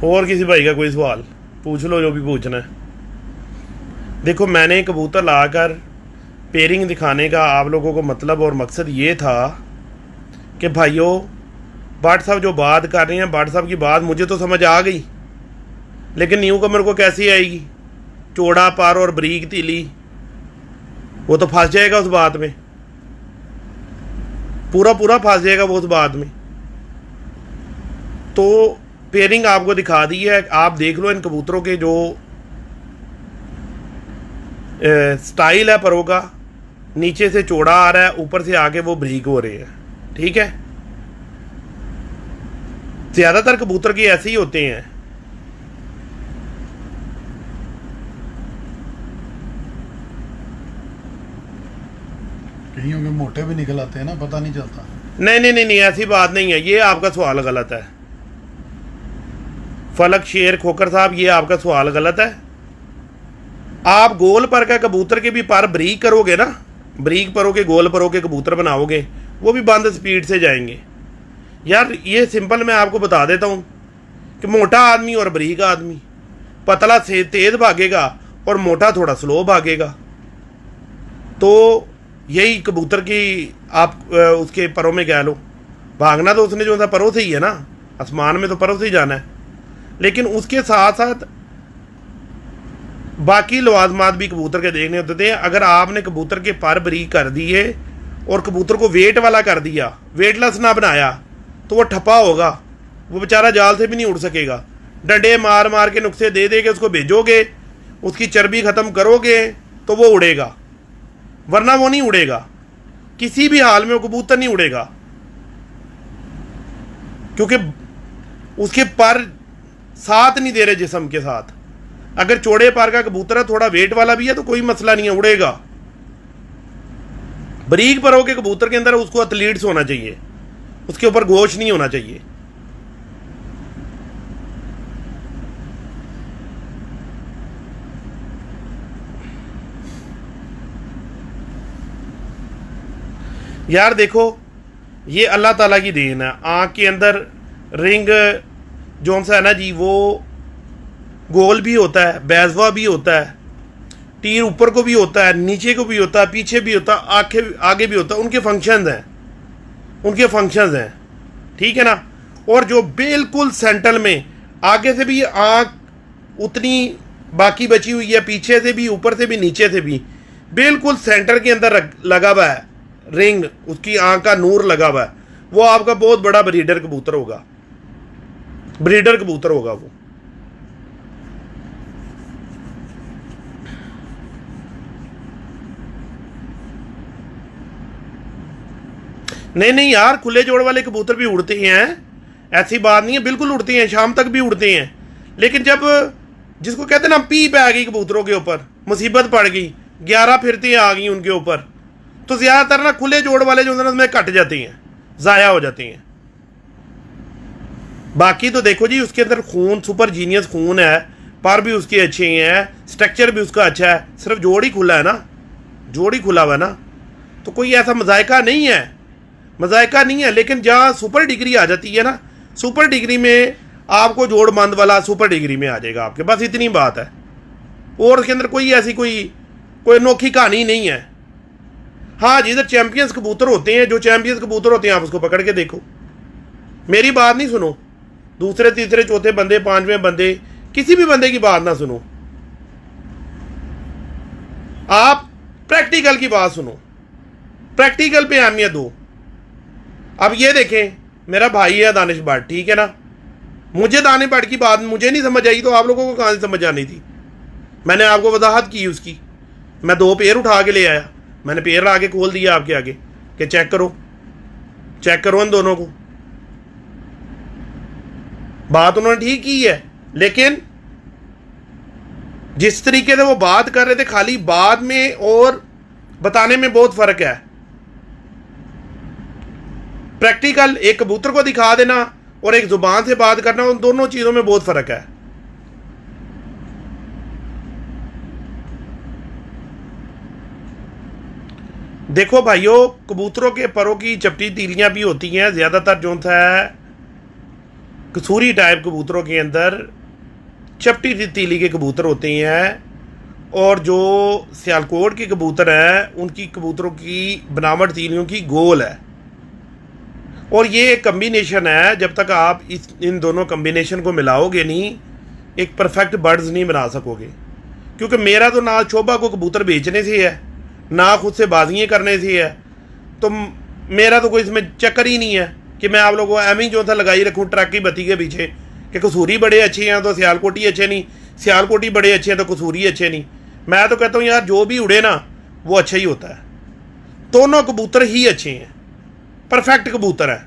और किसी भाई का कोई सवाल पूछ लो, जो भी पूछना है। देखो, मैंने कबूतर लाकर पेयरिंग दिखाने का आप लोगों को मतलब और मकसद ये था कि भाइयों, भट्ट साहब जो बात कर रहे हैं, भट्ट साहब की बात मुझे तो समझ आ गई, लेकिन न्यू कमर को कैसी आएगी? चौड़ा पर और बरीक तीली, वो तो फंस जाएगा उस बात में, पूरा पूरा फंस जाएगा वो उस बात में। तो पेयरिंग आपको दिखा दी है, आप देख लो इन कबूतरों के जो स्टाइल है परों का, नीचे से चौड़ा आ रहा है, ऊपर से आगे वो बरीक हो रहे हैं। ठीक है, ज्यादातर कबूतर के ऐसे ही होते हैं। कहीं के मोटे भी निकल आते हैं ना, पता नहीं चलता। नहीं नहीं नहीं नहीं, ऐसी बात नहीं है, ये आपका सवाल गलत है। फलक शेर खोकर साहब, ये आपका सवाल गलत है। आप गोल पर का कबूतर के भी पर बरीक करोगे ना, बरीक परों के गोल परों के कबूतर बनाओगे, वो भी बंद स्पीड से जाएंगे। यार ये सिंपल मैं आपको बता देता हूँ कि मोटा आदमी और बरीक आदमी, पतला से तेज भागेगा और मोटा थोड़ा स्लो भागेगा। तो यही कबूतर की आप उसके परों में कह लो, भागना तो उसने जो था परों से ही है ना, आसमान में तो परों से ही जाना है। लेकिन उसके साथ साथ बाकी लवाजमात भी कबूतर के देखने होते थे। अगर आपने कबूतर के पर बरीक कर दिए और कबूतर को वेट वाला कर दिया, वेटलेस ना बनाया, तो वो ठप्पा होगा, वो बेचारा जाल से भी नहीं उड़ सकेगा। डंडे मार मार के नुस्खे दे दे के उसको भेजोगे, उसकी चर्बी ख़त्म करोगे तो वो उड़ेगा, वरना वो नहीं उड़ेगा। किसी भी हाल में वो कबूतर नहीं उड़ेगा, क्योंकि उसके पर साथ नहीं दे रहे जिस्म के साथ। अगर चौड़े पर का कबूतर है, थोड़ा वेट वाला भी है, तो कोई मसला नहीं है, उड़ेगा। बरीक परों के कबूतर के अंदर उसको एथलीट्स होना चाहिए, उसके ऊपर गोश नहीं होना चाहिए। यार देखो, ये अल्लाह ताला की देन है। आँख के अंदर रिंग जो सा है ना जी, वो गोल भी होता है, बैजवा भी होता है, तीर ऊपर को भी होता है, नीचे को भी होता है, पीछे भी होता है, आँखें आगे भी होता है। उनके फंक्शंस हैं, उनके फंक्शंस हैं। ठीक है ना। और जो बिल्कुल सेंटर में, आगे से भी आँख उतनी बाकी बची हुई है, पीछे से भी, ऊपर से भी, नीचे से भी, बिल्कुल सेंटर के अंदर लगा हुआ है रिंग, उसकी आँख का नूर लगा हुआ है, वो आपका बहुत बड़ा ब्रीडर कबूतर होगा, ब्रीडर कबूतर होगा वो। नहीं नहीं यार, खुले जोड़ वाले कबूतर भी उड़ते हैं, ऐसी बात नहीं है, बिल्कुल उड़ते हैं, शाम तक भी उड़ते हैं। लेकिन जब जिसको कहते हैं ना पीप आ गई कबूतरों के ऊपर, मुसीबत पड़ गई, 11 फिरती आ गई उनके ऊपर, तो ज़्यादातर ना खुले जोड़ वाले जो उसमें कट जाते हैं, ज़ाया हो जाते हैं। बाकी तो देखो जी, उसके अंदर खून, सुपर जीनियस खून है, पर भी उसके अच्छे हैं, स्ट्रक्चर भी उसका अच्छा है, सिर्फ जोड़ ही खुला है ना, जोड़ ही खुला हुआ है ना, तो कोई ऐसा मजायका नहीं है, मजायका नहीं है। लेकिन जहाँ सुपर डिग्री आ जाती है ना, सुपर डिग्री में आपको जोड़बंद वाला सुपर डिग्री में आ जाएगा आपके, बस इतनी बात है। और उसके अंदर कोई ऐसी कोई अनोखी कहानी नहीं है। हाँ जी, इधर चैंपियंस कबूतर होते हैं, जो चैंपियंस कबूतर होते हैं आप उसको पकड़ के देखो, मेरी बात नहीं सुनो, दूसरे तीसरे चौथे बंदे, पांचवें बंदे, किसी भी बंदे की बात ना सुनो, आप प्रैक्टिकल की बात सुनो, प्रैक्टिकल पे अहमियत दो। अब ये देखें, मेरा भाई है दानिश भट्ट, ठीक है ना, मुझे दानिश भट्ट की बात मुझे नहीं समझ आई, तो आप लोगों को कहाँ से समझ आनी थी? मैंने आपको वजाहत की उसकी, मैं 2 पेयर उठा के ले आया, मैंने पेयर आगे खोल दिया आपके आगे कि चेक करो, चेक करो इन दोनों को। बात उन्होंने ठीक की है, लेकिन जिस तरीके से वो बात कर रहे थे, खाली बात में और बताने में बहुत फर्क है। प्रैक्टिकल एक कबूतर को दिखा देना और एक जुबान से बात करना, उन दोनों चीजों में बहुत फर्क है। देखो भाइयों, कबूतरों के परों की चपटी तीलियां भी होती हैं, ज़्यादातर जो है कसूरी टाइप कबूतरों के अंदर चपटी सी तीली के कबूतर होते हैं, और जो सियालकोट के कबूतर हैं उनकी कबूतरों की बनावट तीलियों की गोल है। और ये एक कम्बिनेशन है, जब तक आप इन दोनों कम्बिनेशन को मिलाओगे नहीं, एक परफेक्ट बर्ड्स नहीं बना सकोगे। क्योंकि मेरा तो ना शोभा को कबूतर बेचने से है, ना खुद से बाजियाँ करने से है, तो मेरा तो कोई इसमें चक्कर ही नहीं है कि मैं आप लोगों को एम ही जो था लगाई रखूँ ट्रक की बत्ती के पीछे कि कसूरी बड़े अच्छे हैं तो सियालकोटी अच्छे नहीं, सियालकोटी बड़े अच्छे हैं तो कसूरी अच्छे नहीं। मैं तो कहता हूँ यार जो भी उड़े ना वो अच्छा ही होता है, दोनों कबूतर ही अच्छे हैं, परफेक्ट कबूतर है।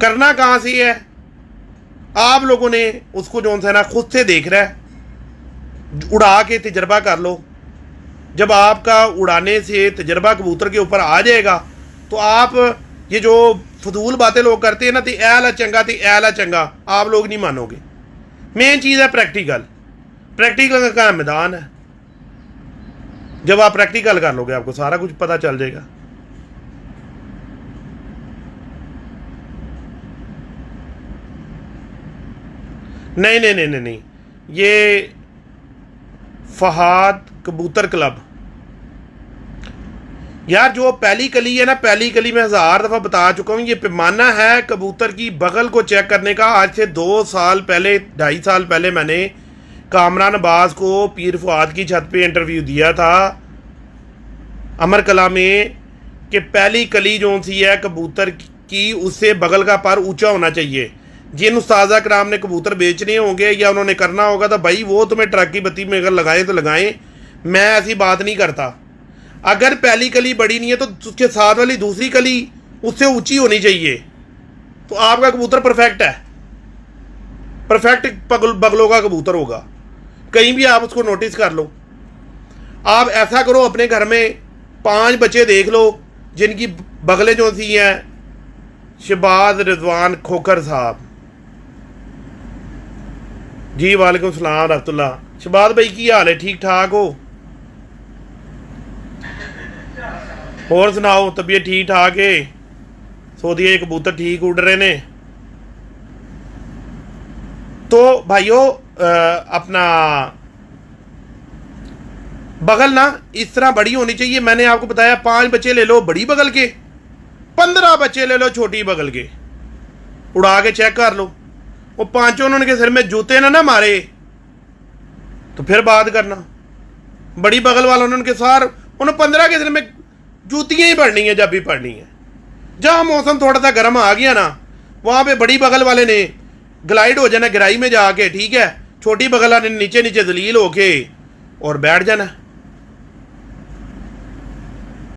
करना कहाँ से है, आप लोगों ने उसको जो है ना खुद से देख रहा है, उड़ा के तजर्बा कर लो। जब आपका उड़ाने से तजर्बा कबूतर के ऊपर आ जाएगा तो आप ये जो फजूल बातें लोग करते हैं ना, ते ऐला चंगा ते ऐला चंगा, आप लोग नहीं मानोगे। मेन चीज़ है प्रैक्टिकल, प्रैक्टिकल का मैदान है। जब आप प्रैक्टिकल कर लोगे आपको सारा कुछ पता चल जाएगा। नहीं नहीं नहीं नहीं नहीं, ये फहाद कबूतर क्लब यार, जो पहली कली है ना, पहली कली में 1000 दफ़ा बता चुका हूँ, ये पैमाना है कबूतर की बगल को चेक करने का। आज से 2 साल पहले, 2.5 साल पहले मैंने कामरान अब्बास को पीर फुआद की छत पे इंटरव्यू दिया था अमर कला में, कि पहली कली जो सी है कबूतर की, उससे बगल का पर ऊंचा होना चाहिए। जिन उस्तादा कराम ने कबूतर बेचने होंगे या उन्होंने करना होगा तो भाई वो तुम्हें ट्रक की बत्ती में अगर लगाएं तो लगाएं, मैं ऐसी बात नहीं करता। अगर पहली कली बड़ी नहीं है तो उसके साथ वाली दूसरी कली उससे ऊंची होनी चाहिए, तो आपका कबूतर परफेक्ट है, परफेक्ट बगलों का कबूतर होगा। कहीं भी आप उसको नोटिस कर लो। आप ऐसा करो, अपने घर में 5 बच्चे देख लो जिनकी बगलें जो सी हैं, शहबाज रिजवान खोखर साहब जी, वालेकुम सलाम रहमतुल्लाह। शहबाज भाई की हाल है, ठीक ठाक हो? और सुनाओ, तबीयत ठीक ठाक है? सऊदीया के कबूतर ठीक उड़ रहे ने? तो भाइयों अपना बगल ना इस तरह बड़ी होनी चाहिए। मैंने आपको बताया 5 बच्चे ले लो बड़ी बगल के, 15 बच्चे ले लो छोटी बगल के, उड़ा के चेक कर लो। वो 5 उन्होंने सिर में जूते ना मारे तो फिर बात करना। बड़ी बगल वालों ने उनके सार उन्होंने 15 के सिर में जूतियाँ ही पड़नी है जब भी पड़नी है। जहाँ मौसम थोड़ा सा गर्म आ गया ना, वहाँ पे बड़ी बगल वाले ने ग्लाइड हो जाना गहराई में जाके, ठीक है, छोटी बगल वाले ने नीचे नीचे जलील होके और बैठ जाना।